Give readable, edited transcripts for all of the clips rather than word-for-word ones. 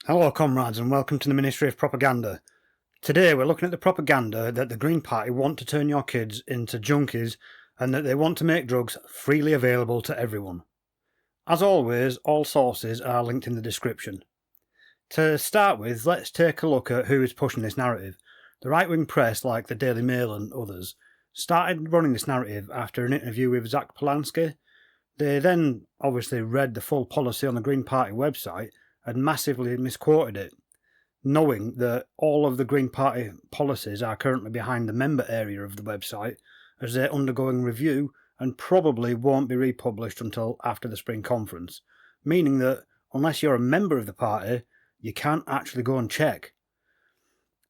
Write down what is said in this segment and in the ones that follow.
Hello comrades and welcome to the Ministry of Propaganda. Today we're looking at the propaganda that the Green Party want to turn your kids into junkies and that they want to make drugs freely available to everyone. As always, all sources are linked in the description. To start with, let's take a look at who is pushing this narrative. The right-wing press, like the Daily Mail and others, started running this narrative after an interview with Zach Polanski. They then obviously read the full policy on the Green Party website and massively misquoted it, knowing that all of the Green Party policies are currently behind the member area of the website as they're undergoing review and probably won't be republished until after the spring conference, meaning that unless you're a member of the party, you can't actually go and check.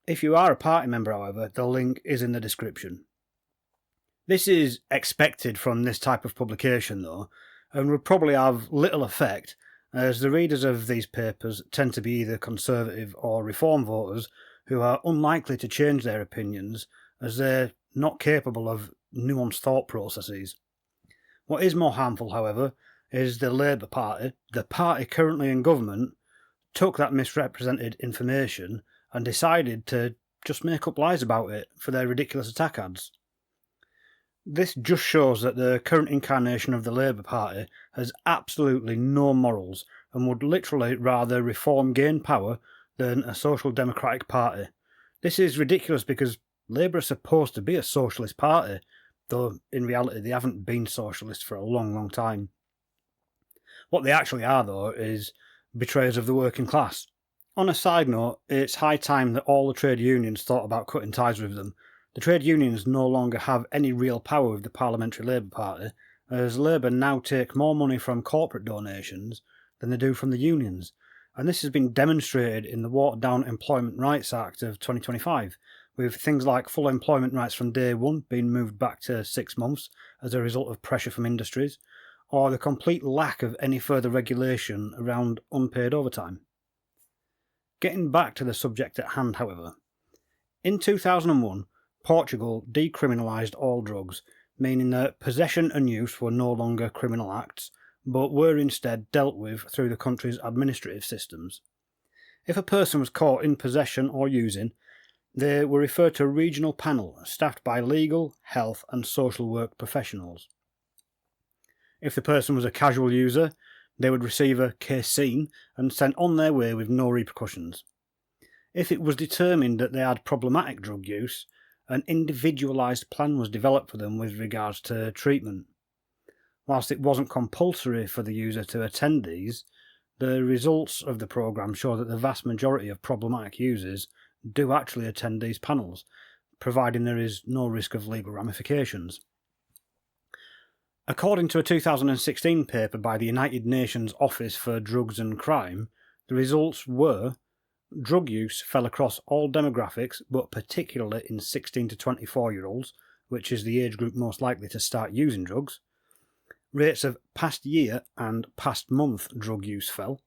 If you are a party member, however, the link is in the description. This is expected from this type of publication though, and would probably have little effect as the readers of these papers tend to be either conservative or reform voters who are unlikely to change their opinions as they're not capable of nuanced thought processes. What is more harmful, however, is the Labour Party, the party currently in government, took that misrepresented information and decided to just make up lies about it for their ridiculous attack ads. This just shows that the current incarnation of the Labour Party has absolutely no morals and would literally rather reform gain power than a social democratic party. This is ridiculous because Labour are supposed to be a socialist party, though in reality they haven't been socialist for a long time. What they actually are though is betrayers of the working class. On a side note, it's high time that all the trade unions thought about cutting ties with them. The trade unions no longer have any real power with the Parliamentary Labour Party, as Labour now take more money from corporate donations than they do from the unions, and this has been demonstrated in the watered-down Employment Rights Act of 2025, with things like full employment rights from day one being moved back to 6 months as a result of pressure from industries, or the complete lack of any further regulation around unpaid overtime. Getting back to the subject at hand, however, in 2001, Portugal decriminalised all drugs, meaning that possession and use were no longer criminal acts, but were instead dealt with through the country's administrative systems. If a person was caught in possession or using, they were referred to a regional panel staffed by legal, health and social work professionals. If the person was a casual user, they would receive a case seen and sent on their way with no repercussions. If it was determined that they had problematic drug use, an individualised plan was developed for them with regards to treatment. Whilst it wasn't compulsory for the user to attend these, the results of the programme show that the vast majority of problematic users do actually attend these panels, providing there is no risk of legal ramifications. According to a 2016 paper by the United Nations Office for Drugs and Crime, the results were: drug use fell across all demographics, but particularly in 16 to 24-year-olds, which is the age group most likely to start using drugs. Rates of past year and past month drug use fell.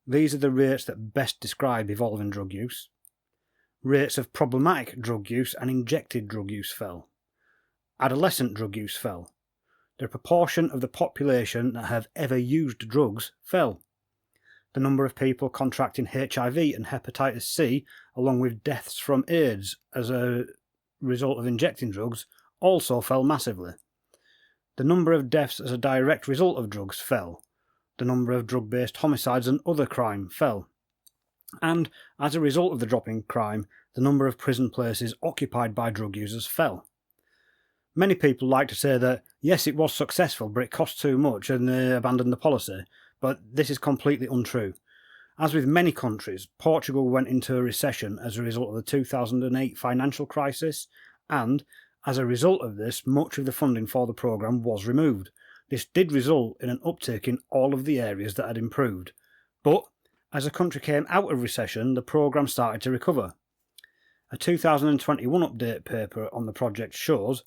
These are the rates that best describe evolving drug use. Rates of problematic drug use and injected drug use fell. Adolescent drug use fell. The proportion of the population that have ever used drugs fell. The number of people contracting HIV and hepatitis C, along with deaths from AIDS as a result of injecting drugs, also fell massively. The number of deaths as a direct result of drugs fell. The number of drug-based homicides and other crime fell. And, as a result of the drop in crime, the number of prison places occupied by drug users fell. Many people like to say that, yes, it was successful, but it cost too much and they abandoned the policy. But this is completely untrue. As with many countries, Portugal went into a recession as a result of the 2008 financial crisis, and as a result of this, much of the funding for the programme was removed. This did result in an uptick in all of the areas that had improved. But as the country came out of recession, the programme started to recover. A 2021 update paper on the project shows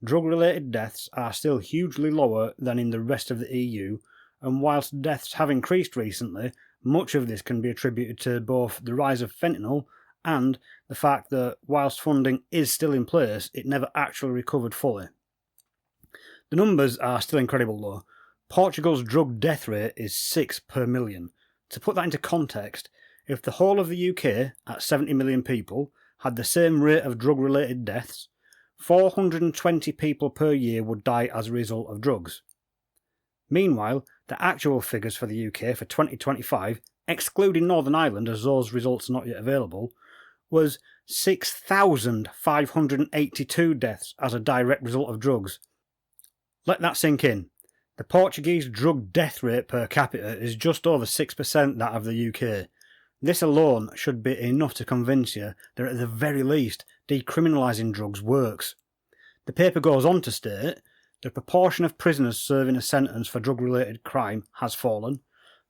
drug-related deaths are still hugely lower than in the rest of the EU, and whilst deaths have increased recently, much of this can be attributed to both the rise of fentanyl and the fact that whilst funding is still in place, it never actually recovered fully. The numbers are still incredible though. Portugal's drug death rate is 6 per million. To put that into context, If the whole of the UK, at 70 million people, had the same rate of drug-related deaths, 420 people per year would die as a result of drugs. Meanwhile, the actual figures for the UK for 2025, excluding Northern Ireland as those results are not yet available, was 6,582 deaths as a direct result of drugs. Let that sink in. The Portuguese drug death rate per capita is just over 6% that of the UK. This alone should be enough to convince you that at the very least, decriminalising drugs works. The paper goes on to state, the proportion of prisoners serving a sentence for drug-related crime has fallen.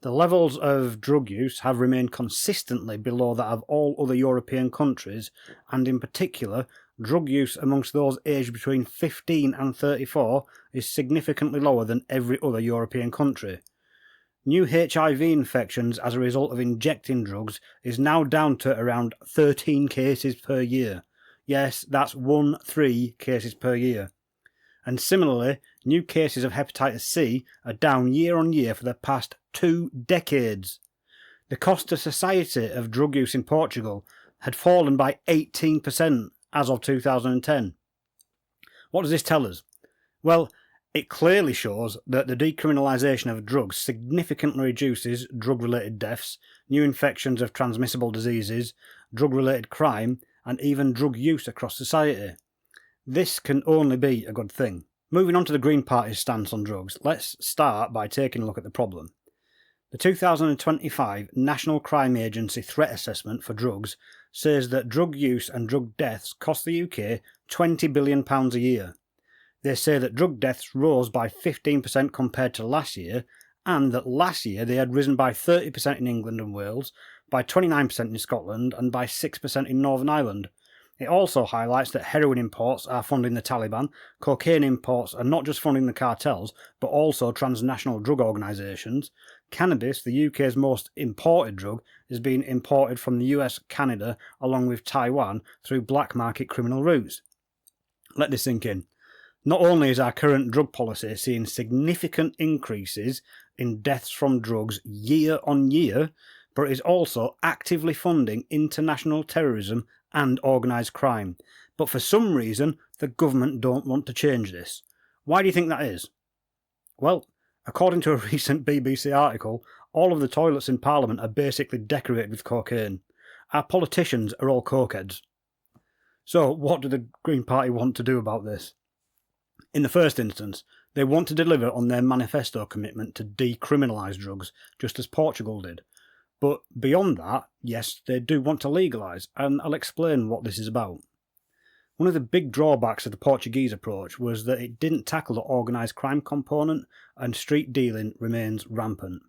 The levels of drug use have remained consistently below that of all other European countries, and in particular, drug use amongst those aged between 15 and 34 is significantly lower than every other European country. New HIV infections as a result of injecting drugs is now down to around 13 cases per year. Yes, that's 13 cases per year. And similarly, new cases of hepatitis C are down year on year for the past 2 decades. The cost to society of drug use in Portugal had fallen by 18% as of 2010. What does this tell us? Well, it clearly shows that the decriminalisation of drugs significantly reduces drug-related deaths, new infections of transmissible diseases, drug-related crime, and even drug use across society. This can only be a good thing. Moving on to the Green Party's stance on drugs, let's start by taking a look at the problem. The 2025 National Crime Agency Threat Assessment for Drugs says that drug use and drug deaths cost the UK £20 billion a year. They say that drug deaths rose by 15% compared to last year, and that last year they had risen by 30% in England and Wales, by 29% in Scotland, and by 6% in Northern Ireland. It also highlights that heroin imports are funding the Taliban, cocaine imports are not just funding the cartels, but also transnational drug organisations. Cannabis, the UK's most imported drug, is being imported from the US, Canada, along with Taiwan, through black market criminal routes. Let this sink in. Not only is our current drug policy seeing significant increases in deaths from drugs year on year, but it is also actively funding international terrorism and organised crime. But for some reason, the government don't want to change this. Why do you think that is? Well, according to a recent BBC article, all of the toilets in Parliament are basically decorated with cocaine. Our politicians are all cokeheads. So what do the Green Party want to do about this? In the first instance, they want to deliver on their manifesto commitment to decriminalise drugs, just as Portugal did. But beyond that, yes, they do want to legalise, and I'll explain what this is about. One of the big drawbacks of the Portuguese approach was that it didn't tackle the organised crime component, and street dealing remains rampant.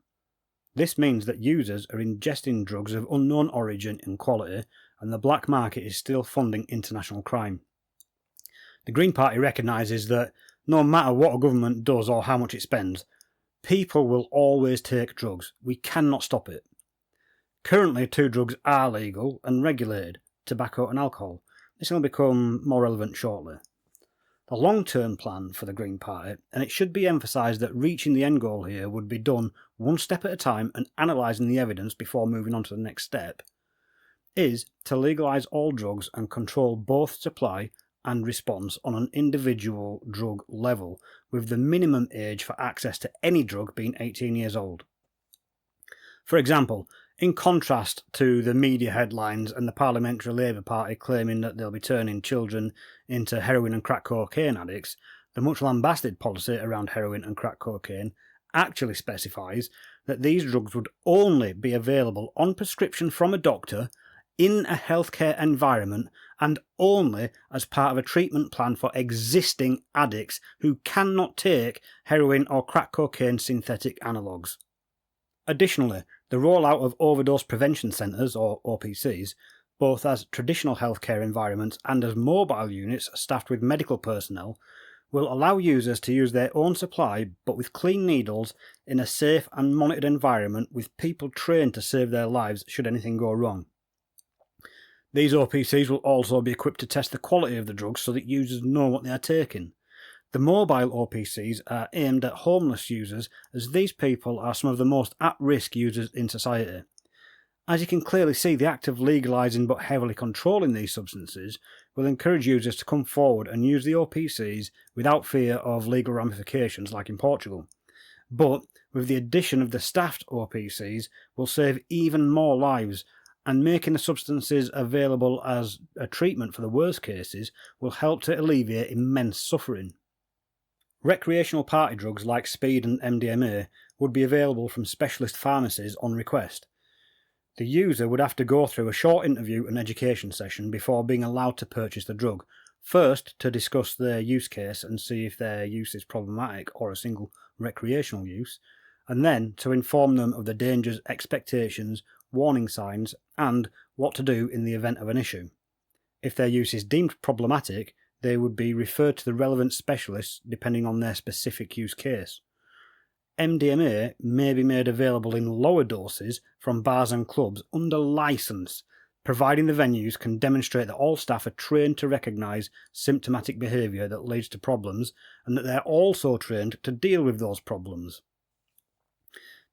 This means that users are ingesting drugs of unknown origin and quality, and the black market is still funding international crime. The Green Party recognises that no matter what a government does or how much it spends, people will always take drugs. We cannot stop it. Currently, 2 drugs are legal and regulated, tobacco and alcohol. This will become more relevant shortly. The long-term plan for the Green Party, and it should be emphasised that reaching the end goal here would be done one step at a time and analysing the evidence before moving on to the next step, is to legalise all drugs and control both supply and response on an individual drug level, with the minimum age for access to any drug being 18 years old. For example, in contrast to the media headlines and the Parliamentary Labour Party claiming that they'll be turning children into heroin and crack cocaine addicts, the much lambasted policy around heroin and crack cocaine actually specifies that these drugs would only be available on prescription from a doctor in a healthcare environment and only as part of a treatment plan for existing addicts who cannot take heroin or crack cocaine synthetic analogues. Additionally, the rollout of overdose prevention centres, or OPCs, both as traditional healthcare environments and as mobile units staffed with medical personnel, will allow users to use their own supply but with clean needles in a safe and monitored environment with people trained to save their lives should anything go wrong. These OPCs will also be equipped to test the quality of the drugs so that users know what they are taking. The mobile OPCs are aimed at homeless users, as these people are some of the most at-risk users in society. As you can clearly see, the act of legalising but heavily controlling these substances will encourage users to come forward and use the OPCs without fear of legal ramifications like in Portugal. But with the addition of the staffed OPCs will save even more lives, and making the substances available as a treatment for the worst cases will help to alleviate immense suffering. Recreational party drugs like speed and MDMA would be available from specialist pharmacies on request. The user would have to go through a short interview and education session before being allowed to purchase the drug, first to discuss their use case and see if their use is problematic or a single recreational use, and then to inform them of the dangers, expectations, warning signs, and what to do in the event of an issue. If their use is deemed problematic, they would be referred to the relevant specialists depending on their specific use case. MDMA may be made available in lower doses from bars and clubs under licence, providing the venues can demonstrate that all staff are trained to recognise symptomatic behaviour that leads to problems and that they're also trained to deal with those problems.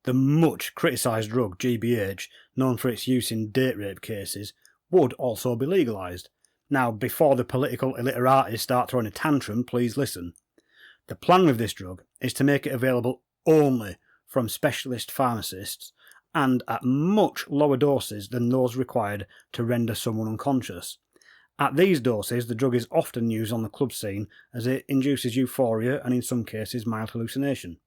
The much criticised drug GBH, known for its use in date rape cases, would also be legalised. Now, before the political illiterati start throwing a tantrum, please listen. The plan with this drug is to make it available only from specialist pharmacists and at much lower doses than those required to render someone unconscious. At these doses, the drug is often used on the club scene as it induces euphoria and in some cases mild hallucination.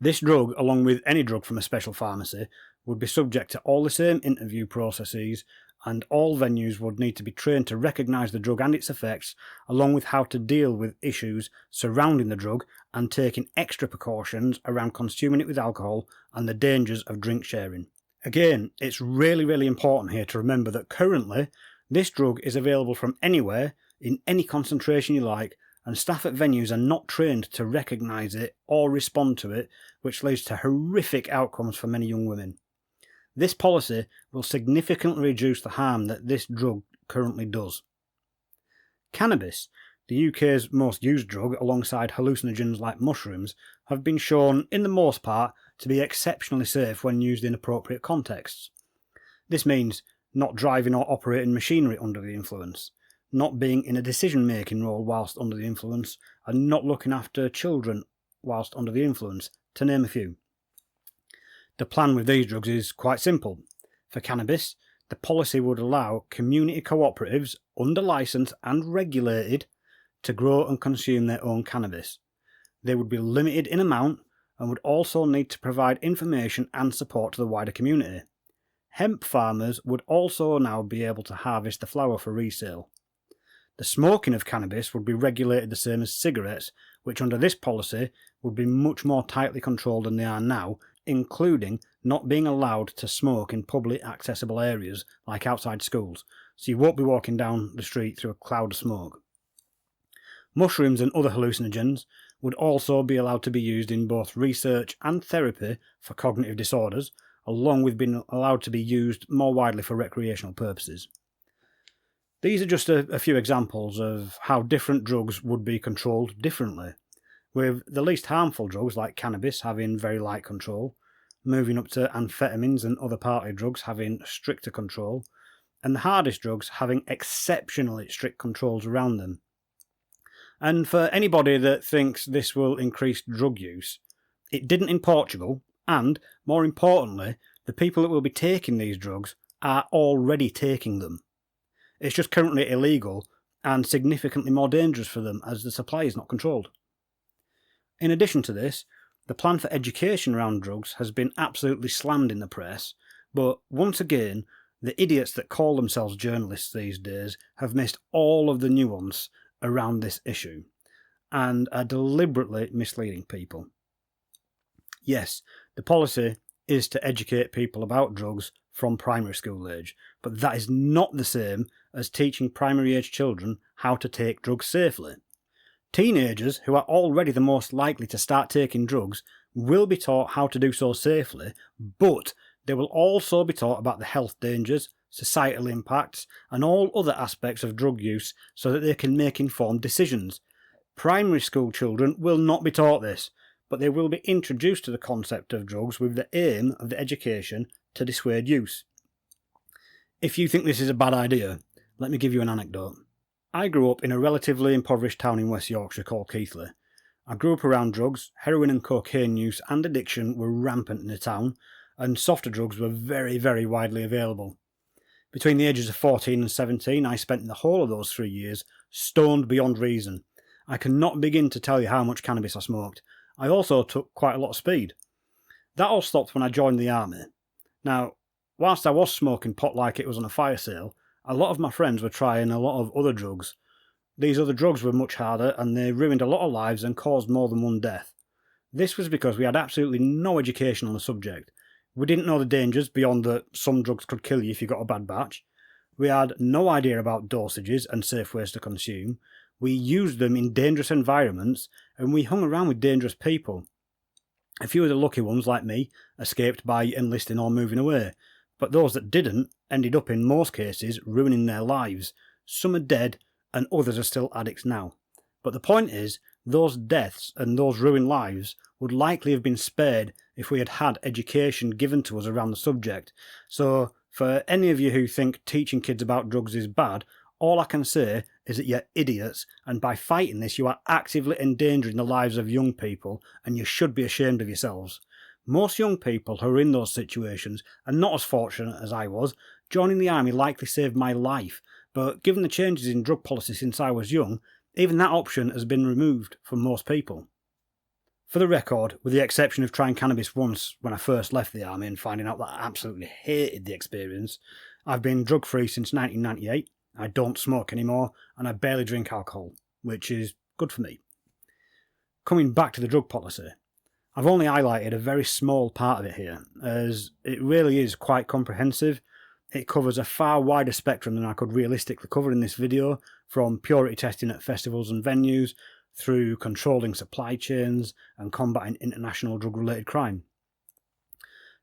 This drug, along with any drug from a special pharmacy, would be subject to all the same interview processes, and all venues would need to be trained to recognise the drug and its effects, along with how to deal with issues surrounding the drug and taking extra precautions around consuming it with alcohol and the dangers of drink sharing. Again, it's really important here to remember that currently this drug is available from anywhere, in any concentration you like, and staff at venues are not trained to recognise it or respond to it, which leads to horrific outcomes for many young women. This policy will significantly reduce the harm that this drug currently does. Cannabis, the UK's most used drug alongside hallucinogens like mushrooms, have been shown, in the most part, to be exceptionally safe when used in appropriate contexts. This means not driving or operating machinery under the influence, not being in a decision-making role whilst under the influence, and not looking after children whilst under the influence, to name a few. The plan with these drugs is quite simple. For cannabis, the policy would allow community cooperatives, under licence and regulated, to grow and consume their own cannabis. They would be limited in amount and would also need to provide information and support to the wider community. Hemp farmers would also now be able to harvest the flower for resale. The smoking of cannabis would be regulated the same as cigarettes, which under this policy would be much more tightly controlled than they are now, including not being allowed to smoke in public accessible areas like outside schools, so you won't be walking down the street through a cloud of smoke. Mushrooms and other hallucinogens would also be allowed to be used in both research and therapy for cognitive disorders, along with being allowed to be used more widely for recreational purposes. These are just a few examples of how different drugs would be controlled differently, with the least harmful drugs like cannabis having very light control, moving up to amphetamines and other party drugs having stricter control, and the hardest drugs having exceptionally strict controls around them. And for anybody that thinks this will increase drug use, it didn't in Portugal, and, more importantly, the people that will be taking these drugs are already taking them. It's just currently illegal and significantly more dangerous for them as the supply is not controlled. In addition to this, the plan for education around drugs has been absolutely slammed in the press, but once again, the idiots that call themselves journalists these days have missed all of the nuance around this issue, and are deliberately misleading people. Yes, the policy is to educate people about drugs from primary school age, but that is not the same as teaching primary age children how to take drugs safely. Teenagers, who are already the most likely to start taking drugs, will be taught how to do so safely, but they will also be taught about the health dangers, societal impacts, and all other aspects of drug use so that they can make informed decisions. Primary school children will not be taught this, but they will be introduced to the concept of drugs with the aim of the education to dissuade use. If you think this is a bad idea, let me give you an anecdote. I grew up in a relatively impoverished town in West Yorkshire called Keighley. I grew up around drugs. Heroin and cocaine use and addiction were rampant in the town, and softer drugs were very, very widely available. Between the ages of 14 and 17, I spent the whole of those 3 years stoned beyond reason. I cannot begin to tell you how much cannabis I smoked. I also took quite a lot of speed. That all stopped when I joined the army. Now, whilst I was smoking pot like it was on a fire sale, a lot of my friends were trying a lot of other drugs. These other drugs were much harder, and they ruined a lot of lives and caused more than one death. This was because we had absolutely no education on the subject. We didn't know the dangers beyond that some drugs could kill you if you got a bad batch. We had no idea about dosages and safe ways to consume. We used them in dangerous environments, and we hung around with dangerous people. A few of the lucky ones, like me, escaped by enlisting or moving away, but those that didn't ended up, in most cases, ruining their lives. Some are dead, and others are still addicts now. But the point is, those deaths and those ruined lives would likely have been spared if we had had education given to us around the subject. So, for any of you who think teaching kids about drugs is bad, all I can say is that you're idiots, and by fighting this you are actively endangering the lives of young people, and you should be ashamed of yourselves. Most young people who are in those situations are not as fortunate as I was. Joining the army likely saved my life, but given the changes in drug policy since I was young, even that option has been removed from most people. For the record, with the exception of trying cannabis once when I first left the army and finding out that I absolutely hated the experience, I've been drug-free since 1998, I don't smoke anymore, and I barely drink alcohol, which is good for me. Coming back to the drug policy, I've only highlighted a very small part of it here, as it really is quite comprehensive. It covers a far wider spectrum than I could realistically cover in this video, from purity testing at festivals and venues, through controlling supply chains and combating international drug-related crime.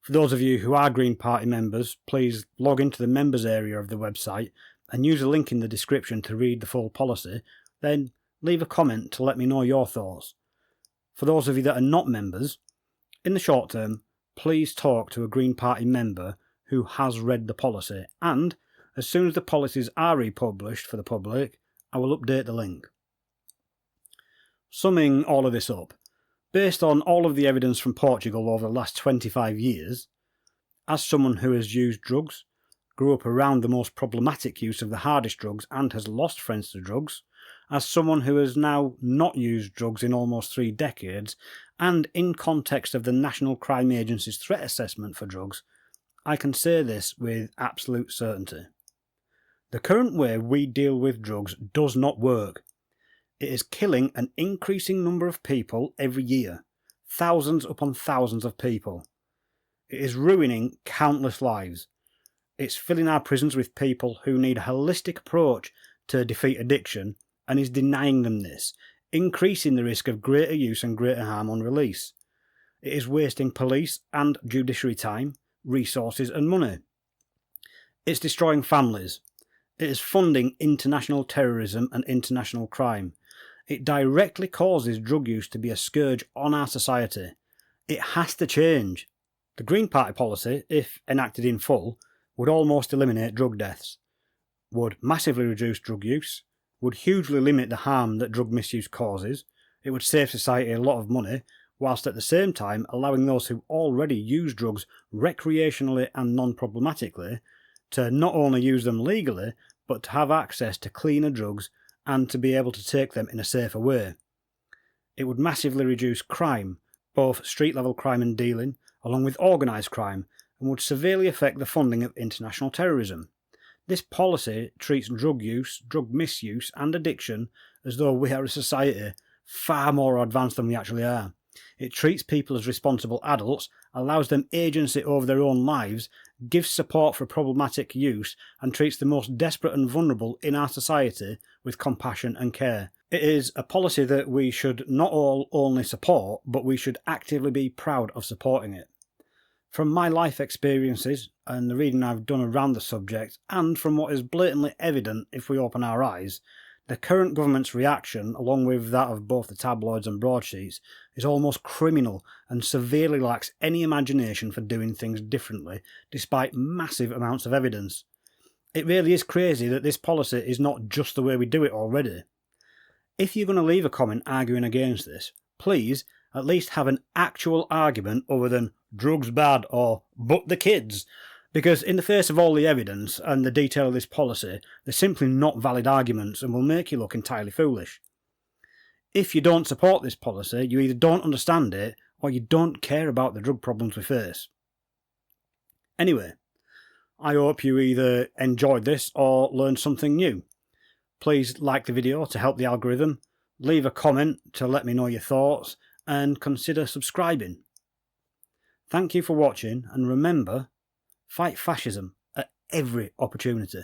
For those of you who are Green Party members, please log into the members area of the website and use a link in the description to read the full policy, then leave a comment to let me know your thoughts. For those of you that are not members, in the short term, please talk to a Green Party member who has read the policy, and as soon as the policies are republished for the public, I will update the link. Summing all of this up, based on all of the evidence from Portugal over the last 25 years, as someone who has used drugs, grew up around the most problematic use of the hardest drugs and has lost friends to drugs, as someone who has now not used drugs in almost 3 decades, and in context of the National Crime Agency's threat assessment for drugs, I can say this with absolute certainty. The current way we deal with drugs does not work. It is killing an increasing number of people every year, thousands upon thousands of people. It is ruining countless lives. It's filling our prisons with people who need a holistic approach to defeat addiction, and is denying them this, increasing the risk of greater use and greater harm on release. It is wasting police and judiciary time, resources and money. It's destroying families. It is funding international terrorism and international crime. It directly causes drug use to be a scourge on our society. It has to change. The Green Party policy, if enacted in full, would almost eliminate drug deaths, would massively reduce drug use, would hugely limit the harm that drug misuse causes, it would save society a lot of money, whilst at the same time allowing those who already use drugs recreationally and non-problematically to not only use them legally, but to have access to cleaner drugs and to be able to take them in a safer way. It would massively reduce crime, both street-level crime and dealing, along with organised crime, and would severely affect the funding of international terrorism. This policy treats drug use, drug misuse and addiction as though we are a society far more advanced than we actually are. It treats people as responsible adults, allows them agency over their own lives, gives support for problematic use, and treats the most desperate and vulnerable in our society with compassion and care. It is a policy that we should not all only support, but we should actively be proud of supporting it. From my life experiences and the reading I've done around the subject, and from what is blatantly evident if we open our eyes, The current government's reaction, along with that of both the tabloids and broadsheets, is almost criminal and severely lacks any imagination for doing things differently, despite massive amounts of evidence. It really is crazy that this policy is not just the way we do it already. If you're going to leave a comment arguing against this, please at least have an actual argument other than drugs bad or but the kids. Because in the face of all the evidence and the detail of this policy, they're simply not valid arguments and will make you look entirely foolish. If you don't support this policy, you either don't understand it or you don't care about the drug problems we face. Anyway, I hope you either enjoyed this or learned something new. Please like the video to help the algorithm, leave a comment to let me know your thoughts, and consider subscribing. Thank you for watching, and remember, fight fascism at every opportunity.